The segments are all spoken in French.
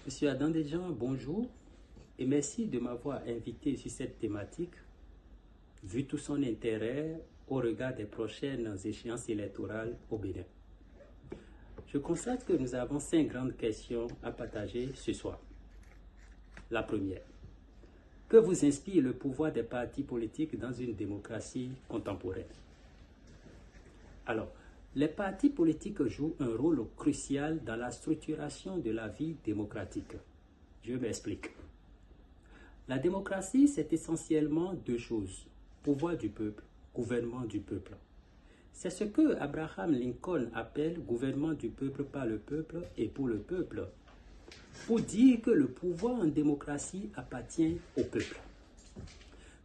Monsieur Adam Desjans, bonjour et merci de m'avoir invité sur cette thématique, vu tout son intérêt au regard des prochaines échéances électorales au Bénin. Je constate que nous avons 5 grandes questions à partager ce soir. La première, que vous inspire le pouvoir des partis politiques dans une démocratie contemporaine? Alors, les partis politiques jouent un rôle crucial dans la structuration de la vie démocratique. Je m'explique. La démocratie, c'est essentiellement 2 choses. Pouvoir du peuple, gouvernement du peuple. C'est ce que Abraham Lincoln appelle gouvernement du peuple par le peuple et pour le peuple, pour dire que le pouvoir en démocratie appartient au peuple.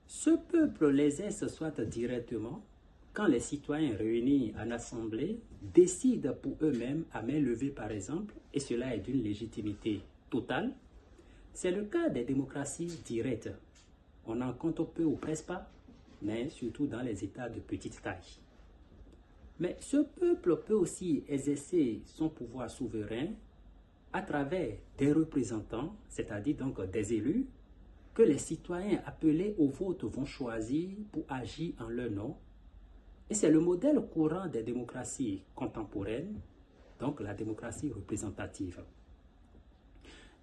Ce peuple l'exerce soit directement, quand les citoyens réunis en assemblée décident pour eux-mêmes à main levée par exemple, et cela est d'une légitimité totale. C'est le cas des démocraties directes. On en compte peu ou presque pas, mais surtout dans les États de petite taille. Mais ce peuple peut aussi exercer son pouvoir souverain à travers des représentants, c'est-à-dire donc des élus, que les citoyens appelés au vote vont choisir pour agir en leur nom. Et c'est le modèle courant des démocraties contemporaines, donc la démocratie représentative.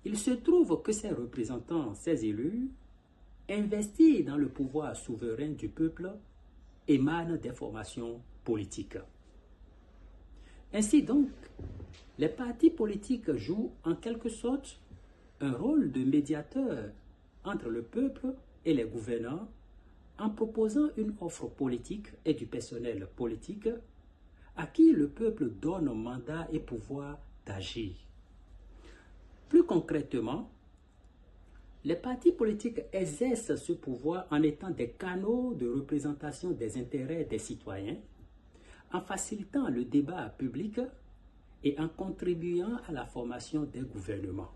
Il se trouve que ces représentants, ces élus, investis dans le pouvoir souverain du peuple, émanent des formations politiques. Ainsi donc, les partis politiques jouent en quelque sorte un rôle de médiateur entre le peuple et les gouvernants en proposant une offre politique et du personnel politique à qui le peuple donne mandat et pouvoir d'agir. Plus concrètement, les partis politiques exercent ce pouvoir en étant des canaux de représentation des intérêts des citoyens, en facilitant le débat public et en contribuant à la formation des gouvernements.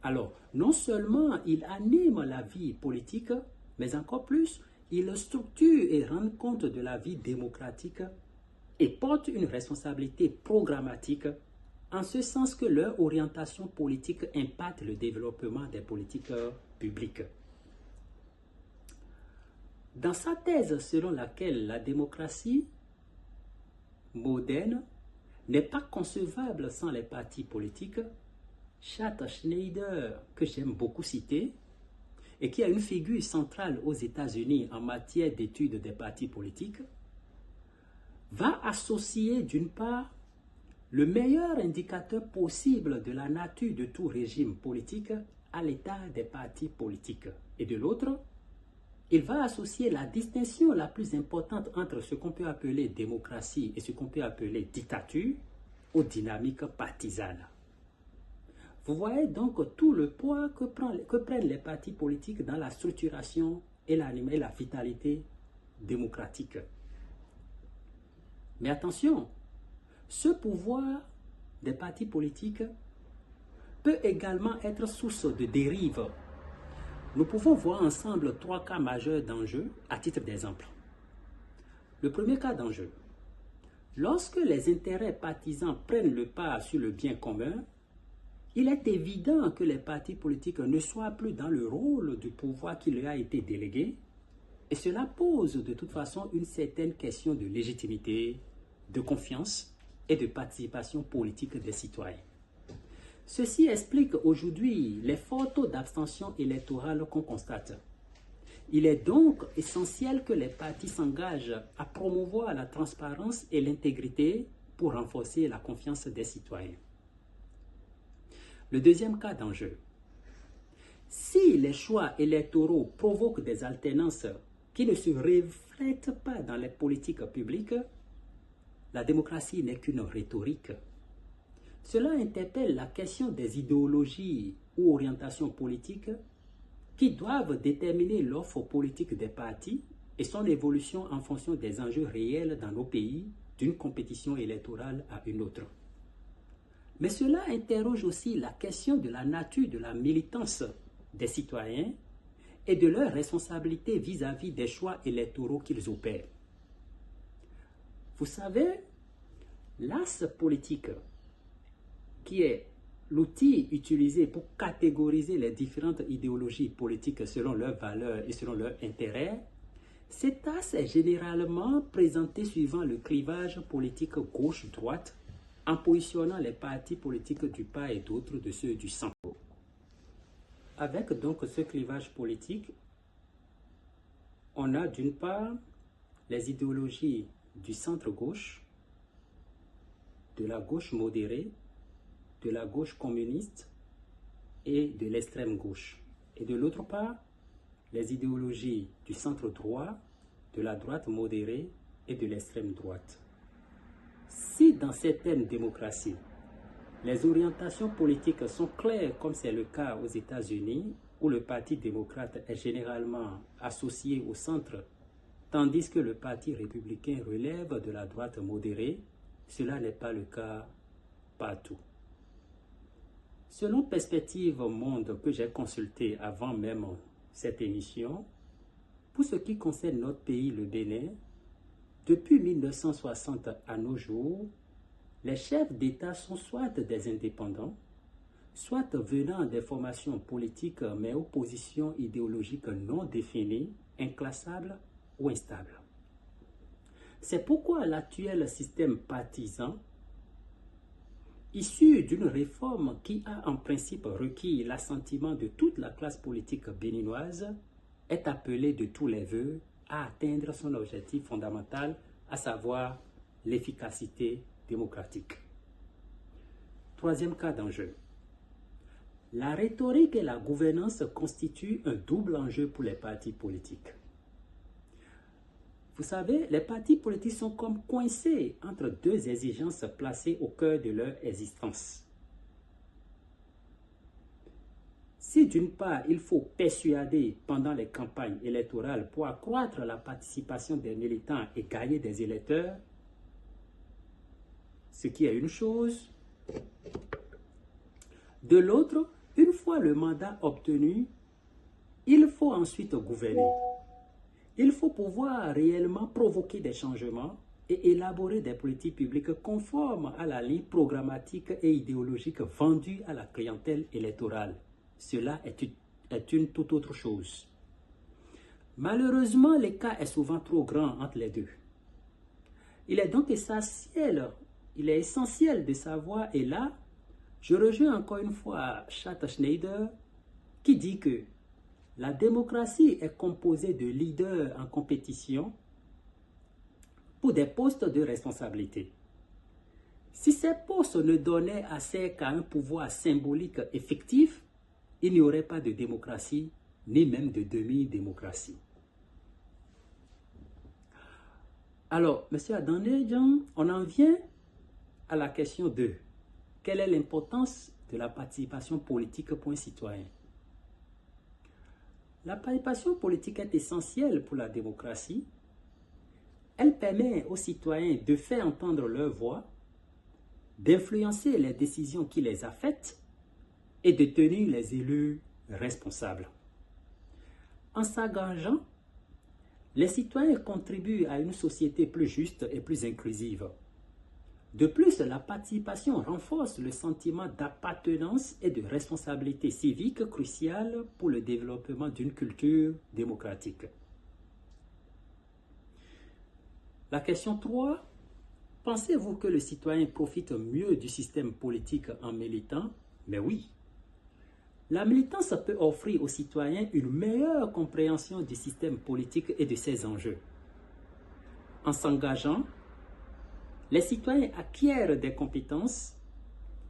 Alors, non seulement ils animent la vie politique, mais encore plus, ils structurent et rendent compte de la vie démocratique et portent une responsabilité programmatique en ce sens que leur orientation politique impacte le développement des politiques publiques. Dans sa thèse selon laquelle la démocratie moderne n'est pas concevable sans les partis politiques, Chad Schneider, que j'aime beaucoup citer, et qui a une figure centrale aux États-Unis en matière d'études des partis politiques, va associer d'une part le meilleur indicateur possible de la nature de tout régime politique à l'état des partis politiques. Et de l'autre, il va associer la distinction la plus importante entre ce qu'on peut appeler démocratie et ce qu'on peut appeler dictature aux dynamiques partisanes. Vous voyez donc tout le poids que prennent les partis politiques dans la structuration et la vitalité démocratique. Mais attention, ce pouvoir des partis politiques peut également être source de dérives. Nous pouvons voir ensemble 3 cas majeurs d'enjeux à titre d'exemple. Le premier cas d'enjeu, lorsque les intérêts partisans prennent le pas sur le bien commun, il est évident que les partis politiques ne soient plus dans le rôle du pouvoir qui leur a été délégué, et cela pose de toute façon une certaine question de légitimité, de confiance et de participation politique des citoyens. Ceci explique aujourd'hui les forts taux d'abstention électorale qu'on constate. Il est donc essentiel que les partis s'engagent à promouvoir la transparence et l'intégrité pour renforcer la confiance des citoyens. Le deuxième cas d'enjeu. Si les choix électoraux provoquent des alternances qui ne se reflètent pas dans les politiques publiques, la démocratie n'est qu'une rhétorique. Cela interpelle la question des idéologies ou orientations politiques qui doivent déterminer l'offre politique des partis et son évolution en fonction des enjeux réels dans nos pays, d'une compétition électorale à une autre. Mais cela interroge aussi la question de la nature de la militance des citoyens et de leur responsabilité vis-à-vis des choix électoraux qu'ils opèrent. Vous savez, l'axe politique qui est l'outil utilisé pour catégoriser les différentes idéologies politiques selon leurs valeurs et selon leurs intérêts, cet axe est généralement présenté suivant le clivage politique gauche-droite, en positionnant les partis politiques du part et d'autre de ceux du centre. Avec donc ce clivage politique, on a d'une part les idéologies du centre-gauche, de la gauche modérée, de la gauche communiste et de l'extrême gauche. Et de l'autre part, les idéologies du centre-droit, de la droite modérée et de l'extrême droite. Si dans certaines démocraties, les orientations politiques sont claires, comme c'est le cas aux États-Unis, où le Parti démocrate est généralement associé au centre, tandis que le Parti républicain relève de la droite modérée, cela n'est pas le cas partout. Selon Perspective Monde que j'ai consulté avant même cette émission, pour ce qui concerne notre pays, le Bénin, depuis 1960 à nos jours, les chefs d'État sont soit des indépendants, soit venant des formations politiques mais aux positions idéologiques non définies, inclassables ou instables. C'est pourquoi l'actuel système partisan, issu d'une réforme qui a en principe requis l'assentiment de toute la classe politique béninoise, est appelé de tous les vœux à atteindre son objectif fondamental, à savoir l'efficacité démocratique. Troisième cas d'enjeu. La rhétorique et la gouvernance constituent un double enjeu pour les partis politiques. Vous savez, les partis politiques sont comme coincés entre deux exigences placées au cœur de leur existence. Si d'une part, il faut persuader pendant les campagnes électorales pour accroître la participation des militants et gagner des électeurs, ce qui est une chose. De l'autre, une fois le mandat obtenu, il faut ensuite gouverner. Il faut pouvoir réellement provoquer des changements et élaborer des politiques publiques conformes à la ligne programmatique et idéologique vendue à la clientèle électorale. Cela est une toute autre chose. Malheureusement, l'écart est souvent trop grand entre les deux. Il est donc essentiel de savoir, et là, je rejoins encore une fois Chad Schneider, qui dit que la démocratie est composée de leaders en compétition pour des postes de responsabilité. Si ces postes ne donnaient assez qu'à un pouvoir symbolique effectif, il n'y aurait pas de démocratie, ni même de demi-démocratie. Alors, M. Adanedjan, on en vient à la question 2. Quelle est l'importance de la participation politique pour un citoyen? La participation politique est essentielle pour la démocratie. Elle permet aux citoyens de faire entendre leur voix, d'influencer les décisions qui les affectent et de tenir les élus responsables. En s'engageant, les citoyens contribuent à une société plus juste et plus inclusive. De plus, la participation renforce le sentiment d'appartenance et de responsabilité civique crucial pour le développement d'une culture démocratique. La question 3. Pensez-vous que le citoyen profite mieux du système politique en militant? Mais oui. La militance peut offrir aux citoyens une meilleure compréhension du système politique et de ses enjeux. En s'engageant, les citoyens acquièrent des compétences,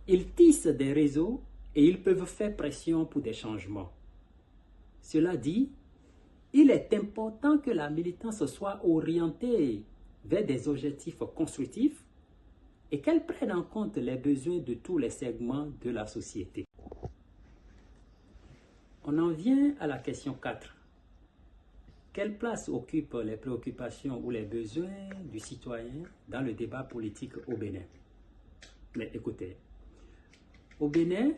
ils tissent des réseaux et ils peuvent faire pression pour des changements. Cela dit, il est important que la militance soit orientée vers des objectifs constructifs et qu'elle prenne en compte les besoins de tous les segments de la société. On en vient à la question 4. Quelle place occupent les préoccupations ou les besoins du citoyen dans le débat politique au Bénin? Mais écoutez, au Bénin,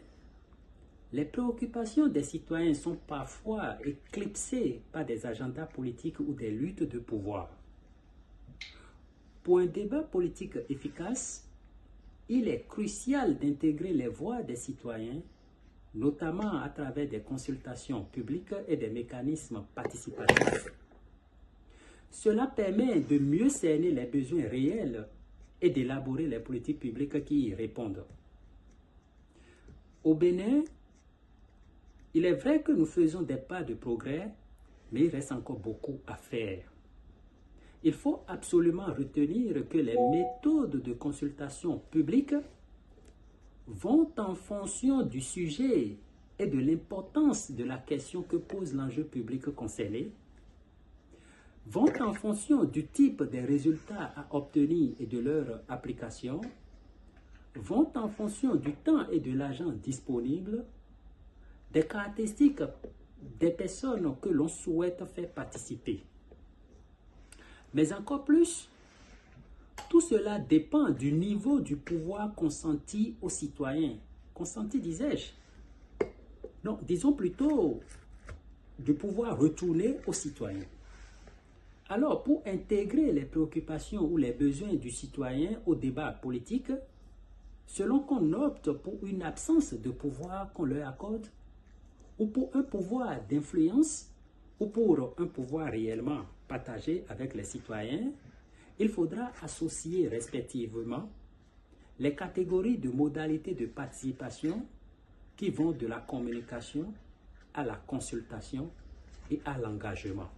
les préoccupations des citoyens sont parfois éclipsées par des agendas politiques ou des luttes de pouvoir. Pour un débat politique efficace, il est crucial d'intégrer les voix des citoyens, notamment à travers des consultations publiques et des mécanismes participatifs. Cela permet de mieux cerner les besoins réels et d'élaborer les politiques publiques qui y répondent. Au Bénin, il est vrai que nous faisons des pas de progrès, mais il reste encore beaucoup à faire. Il faut absolument retenir que les méthodes de consultation publique vont en fonction du sujet et de l'importance de la question que pose l'enjeu public concerné, vont en fonction du type des résultats à obtenir et de leur application, vont en fonction du temps et de l'argent disponible, des caractéristiques des personnes que l'on souhaite faire participer. Mais encore plus, tout cela dépend du niveau du pouvoir consenti aux citoyens. Consenti, disais-je? Non, disons plutôt du pouvoir retourné aux citoyens. Alors, pour intégrer les préoccupations ou les besoins du citoyen au débat politique, selon qu'on opte pour une absence de pouvoir qu'on leur accorde, ou pour un pouvoir d'influence, ou pour un pouvoir réellement partagé avec les citoyens, il faudra associer respectivement les catégories de modalités de participation qui vont de la communication à la consultation et à l'engagement.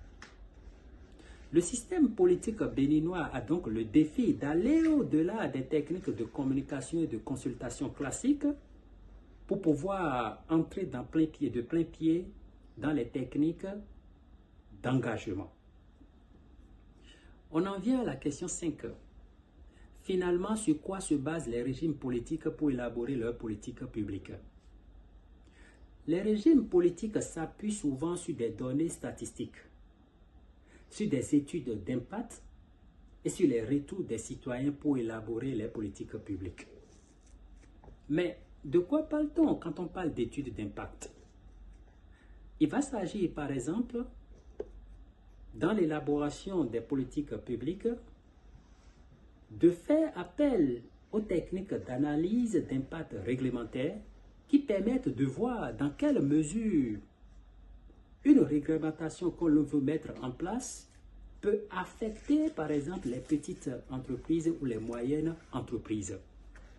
Le système politique béninois a donc le défi d'aller au-delà des techniques de communication et de consultation classiques pour pouvoir entrer de plein pied dans les techniques d'engagement. On en vient à la question 5. Finalement, sur quoi se basent les régimes politiques pour élaborer leur politique publique? Les régimes politiques s'appuient souvent sur des données statistiques, sur des études d'impact et sur les retours des citoyens pour élaborer les politiques publiques. Mais de quoi parle-t-on quand on parle d'études d'impact? Il va s'agir par exemple, dans l'élaboration des politiques publiques, de faire appel aux techniques d'analyse d'impact réglementaire qui permettent de voir dans quelle mesure une réglementation qu'on veut mettre en place peut affecter par exemple les petites entreprises ou les moyennes entreprises,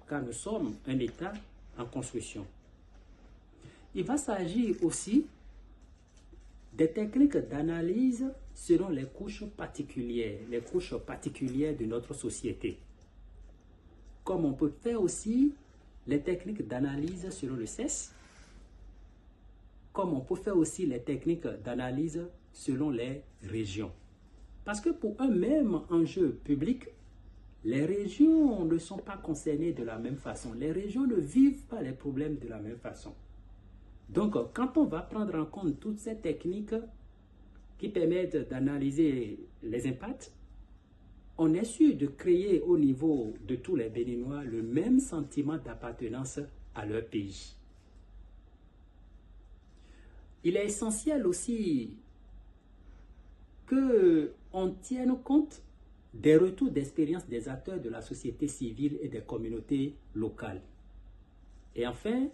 car nous sommes un État en construction. Il va s'agir aussi des techniques d'analyse selon les couches particulières de notre société. Comme on peut faire aussi les techniques d'analyse selon le sexe, comme on peut faire aussi les techniques d'analyse selon les régions. Parce que pour un même enjeu public, les régions ne sont pas concernées de la même façon. Les régions ne vivent pas les problèmes de la même façon. Donc, quand on va prendre en compte toutes ces techniques qui permettent d'analyser les impacts, on est sûr de créer au niveau de tous les Béninois le même sentiment d'appartenance à leur pays. Il est essentiel aussi qu'on tienne compte des retours d'expérience des acteurs de la société civile et des communautés locales. Et enfin,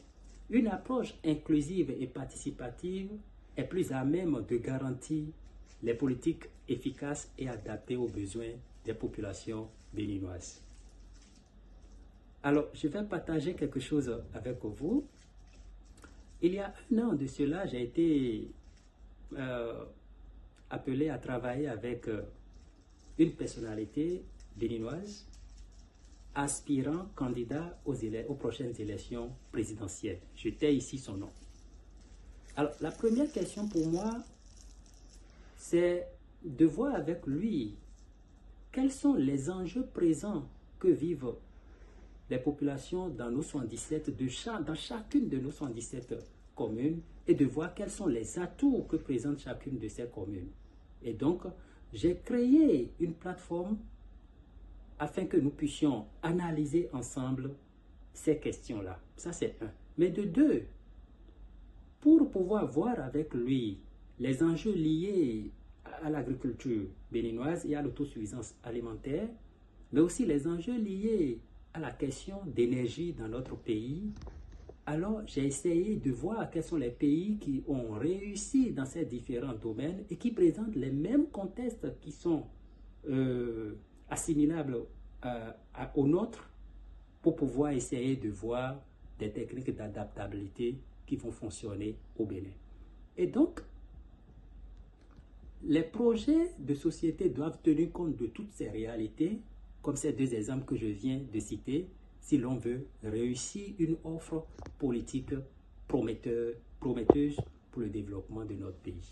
une approche inclusive et participative est plus à même de garantir les politiques efficaces et adaptées aux besoins des populations béninoises. Alors, je vais partager quelque chose avec vous. Il y a un an de cela, j'ai été appelé à travailler avec une personnalité béninoise aspirant candidat aux prochaines élections présidentielles. Je tais ici son nom. Alors, la première question pour moi, c'est de voir avec lui quels sont les enjeux présents que vivent les populations dans nos 77, dans chacune de nos 77 communes, et de voir quels sont les atouts que présente chacune de ces communes. Et donc, j'ai créé une plateforme afin que nous puissions analyser ensemble ces questions-là. Ça, c'est un. Mais de deux, pour pouvoir voir avec lui les enjeux liés à l'agriculture béninoise et à l'autosuffisance alimentaire, mais aussi les enjeux liés à la question d'énergie dans notre pays, alors j'ai essayé de voir quels sont les pays qui ont réussi dans ces différents domaines et qui présentent les mêmes contextes qui sont assimilables aux nôtres pour pouvoir essayer de voir des techniques d'adaptabilité qui vont fonctionner au Bénin. Et donc, les projets de société doivent tenir compte de toutes ces réalités, comme ces deux exemples que je viens de citer, si l'on veut réussir une offre politique prometteuse pour le développement de notre pays.